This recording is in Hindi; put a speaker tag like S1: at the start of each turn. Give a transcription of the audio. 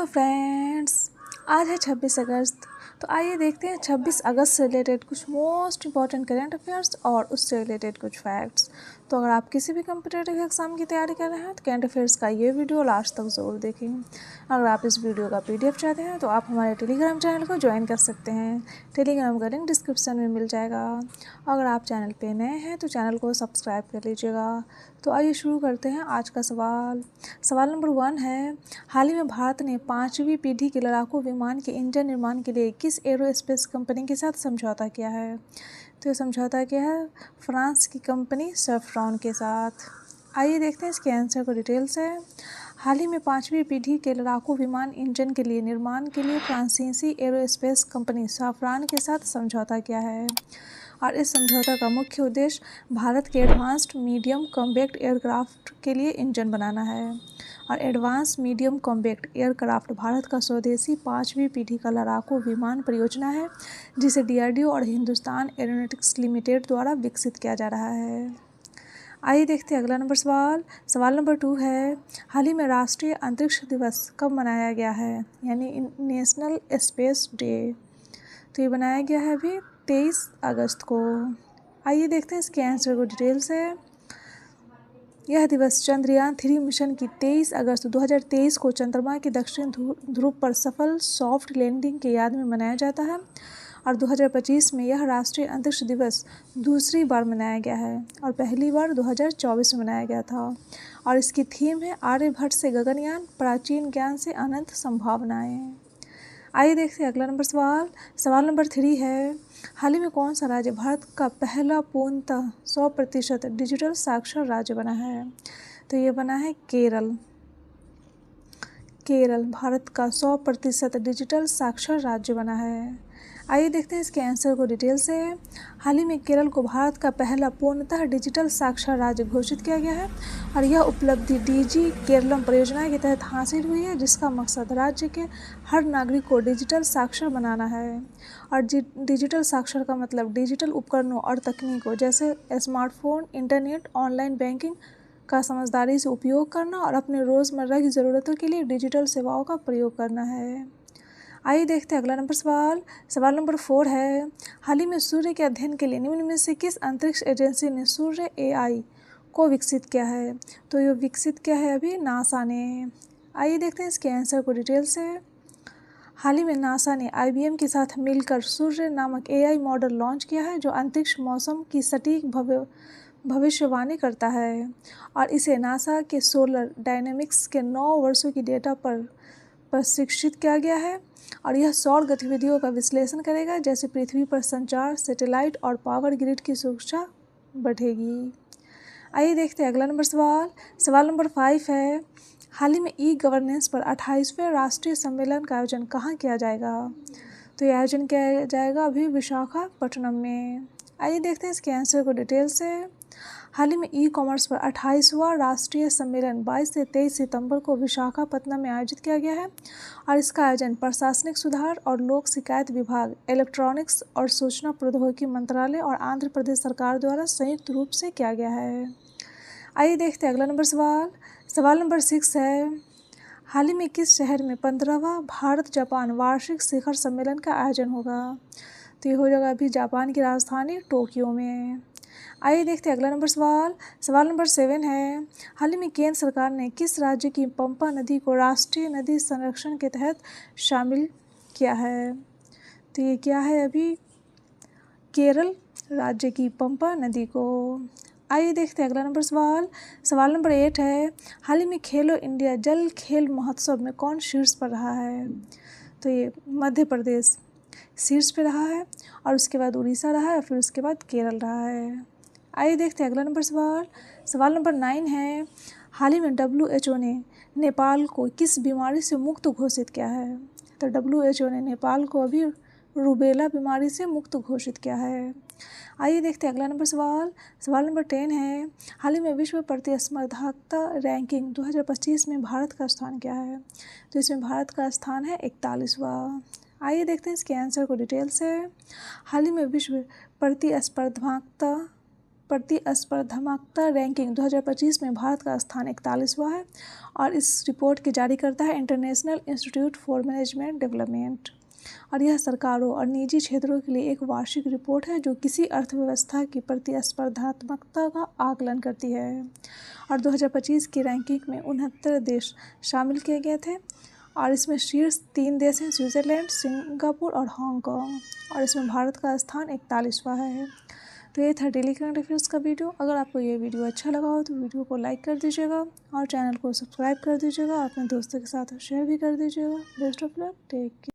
S1: हेलो फ्रेंड्स, आज है 26 अगस्त। तो आइए देखते हैं 26 अगस्त से रिलेटेड कुछ मोस्ट इम्पॉर्टेंट करंट अफेयर्स और उससे रिलेटेड कुछ फैक्ट्स। तो अगर आप किसी भी कम्पिटिटिव एग्जाम की तैयारी कर रहे हैं तो करंट अफेयर्स का ये वीडियो लास्ट तक ज़रूर देखें। अगर आप इस वीडियो का PDF चाहते हैं तो आप हमारे टेलीग्राम चैनल को ज्वाइन कर सकते हैं। टेलीग्राम का लिंक डिस्क्रिप्शन में मिल जाएगा। अगर आप चैनल पे नए हैं तो चैनल को सब्सक्राइब कर लीजिएगा। तो आइए शुरू करते हैं आज का सवाल नंबर 1 है, हाल ही में भारत ने 5वीं पीढ़ी के लड़ाकू विमान के इंजन निर्माण के लिए किस एरोस्पेस कंपनी के साथ समझौता किया है? तो ये समझौता किया है फ्रांस की कंपनी सैफ्रॉन के साथ। आइए देखते हैं इसके आंसर को डिटेल से। हाल ही में 5वीं पीढ़ी के लड़ाकू विमान इंजन के लिए निर्माण के लिए फ्रांसीसी एरोस्पेस कंपनी सैफ्रॉन के साथ समझौता किया है और इस समझौता का मुख्य उद्देश्य भारत के एडवांस्ड मीडियम कॉम्बैक्ट एयरक्राफ्ट के लिए इंजन बनाना है। और advance medium combat aircraft Bharat का स्वदेशी 5वीं पीढ़ी का लड़ाकू विमान परियोजना है जिसे DRDO और हिंदुस्तान एरोनॉटिक्स लिमिटेड द्वारा विकसित किया जा रहा है। आइए देखते हैं अगला सवाल नंबर 2 है, हाल ही में राष्ट्रीय अंतरिक्ष दिवस कब मनाया गया है, यानी नेशनल स्पेस डे। तो ये बनाया गया है अभी 23 अगस्त को। आइए देखते हैं इसके आंसर को डिटेल से। यह दिवस चंद्रयान 3 मिशन की 23 अगस्त 2023 को चंद्रमा के दक्षिण ध्रुव पर सफल सॉफ्ट लैंडिंग की याद में मनाया जाता है और 2025 में यह राष्ट्रीय अंतरिक्ष दिवस दूसरी बार मनाया गया है और पहली बार 2024 में मनाया गया था और इसकी थीम है आर्यभट्ट से गगनयान, प्राचीन ज्ञान से अनंत संभावनाएं। आइए देखते हैं अगला सवाल नंबर 3 है, हाल ही में कौन सा राज्य भारत का पहला पूर्णतः 100% डिजिटल साक्षर राज्य बना है? तो ये बना है केरल भारत का 100% डिजिटल साक्षर राज्य बना है। आइए देखते हैं इसके आंसर को डिटेल से। हाल ही में केरल को भारत का पहला पूर्णतः डिजिटल साक्षर राज्य घोषित किया गया है और यह उपलब्धि DG केरलम परियोजना के तहत हासिल हुई है जिसका मकसद राज्य के हर नागरिक को डिजिटल साक्षर बनाना है। और डिजिटल साक्षर का मतलब डिजिटल उपकरणों और तकनीकों जैसे स्मार्टफोन, इंटरनेट, ऑनलाइन बैंकिंग का समझदारी से उपयोग करना और अपने रोज़मर्रा की ज़रूरतों के लिए डिजिटल सेवाओं का प्रयोग करना है। आइए देखते हैं अगला सवाल नंबर 4 है, हाल ही में सूर्य के अध्ययन के लिए निम्न में से किस अंतरिक्ष एजेंसी ने सूर्य AI को विकसित किया है? तो ये विकसित किया है अभी नासा ने। आइए देखते हैं इसके आंसर को डिटेल से। हाल ही में नासा ने IBM के साथ मिलकर सूर्य नामक AI मॉडल लॉन्च किया है जो अंतरिक्ष मौसम की सटीक भविष्यवाणी करता है और इसे नासा के सोलर डायनेमिक्स के 9 वर्षों की डेटा पर प्रशिक्षित किया गया है और यह सौर गतिविधियों का विश्लेषण करेगा जैसे पृथ्वी पर संचार, सैटेलाइट और पावर ग्रिड की सुरक्षा बढ़ेगी। आइए देखते हैं अगला सवाल नंबर 5 है, हाल ही में E-गवर्नेंस पर 28वें राष्ट्रीय सम्मेलन का आयोजन कहाँ किया जाएगा? तो यह आयोजन किया जाएगा अभी विशाखापट्टनम में। आइए देखते हैं इसके आंसर को डिटेल से। हाल ही में E-कॉमर्स पर 28वां राष्ट्रीय सम्मेलन 22 से 23 सितंबर को विशाखापट्टनम में आयोजित किया गया है और इसका आयोजन प्रशासनिक सुधार और लोक शिकायत विभाग, इलेक्ट्रॉनिक्स और सूचना प्रौद्योगिकी मंत्रालय और आंध्र प्रदेश सरकार द्वारा संयुक्त रूप से किया गया है। आइए देखते हैं अगला सवाल नंबर 6 है, हाल ही में किस शहर में 15वां भारत जापान वार्षिक शिखर सम्मेलन का आयोजन होगा? तो ये हो जाएगा अभी जापान की राजधानी टोक्यो में। आइए देखते हैं अगला सवाल नंबर 7 है, हाल ही में केंद्र सरकार ने किस राज्य की पंपा नदी को राष्ट्रीय नदी संरक्षण के तहत शामिल किया है? तो ये क्या है अभी केरल राज्य की पंपा नदी को। आइए देखते हैं अगला सवाल नंबर 8 है, हाल ही में खेलो इंडिया जल खेल महोत्सव में कौन शीर्ष पर रहा है? तो ये मध्य प्रदेश शीर्ष पे रहा है और उसके बाद उड़ीसा रहा है और फिर उसके बाद केरल रहा है। आइए देखते हैं अगला सवाल नंबर 9 है, हाल ही में WHO ने नेपाल को किस बीमारी से मुक्त घोषित किया है? तो WHO ने नेपाल को अभी रूबेला बीमारी से मुक्त घोषित किया है। आइए देखते हैं अगला सवाल नंबर 10 है, हाल ही में विश्व प्रतिस्पर्धात्मकता रैंकिंग 2025 में भारत का स्थान क्या है? तो इसमें भारत का स्थान है 41वां। आइए देखते हैं इसके आंसर को डिटेल से। हाल ही में विश्व प्रतिस्पर्धात्मकता प्रतिस्पर्धात्मकता रैंकिंग 2025 में भारत का स्थान 41वां है और इस रिपोर्ट की जारी करता है international institute for management development. और यह सरकारों और निजी क्षेत्रों के लिए एक वार्षिक रिपोर्ट है जो किसी अर्थव्यवस्था की प्रतिस्पर्धात्मकता का आकलन करती है। और 2025 की रैंकिंग में 69 देश शामिल किए गए थे और इसमें शीर्ष 3 देश हैं स्विट्ज़रलैंड, सिंगापुर और हांगकांग, और इसमें भारत का स्थान 41वां है। तो ये था डेली करंट अफेयर्स का वीडियो। अगर आपको ये वीडियो अच्छा लगा हो तो वीडियो को लाइक कर दीजिएगा और चैनल को सब्सक्राइब कर दीजिएगा और अपने दोस्तों के साथ शेयर भी कर दीजिएगा। Best of luck, take care.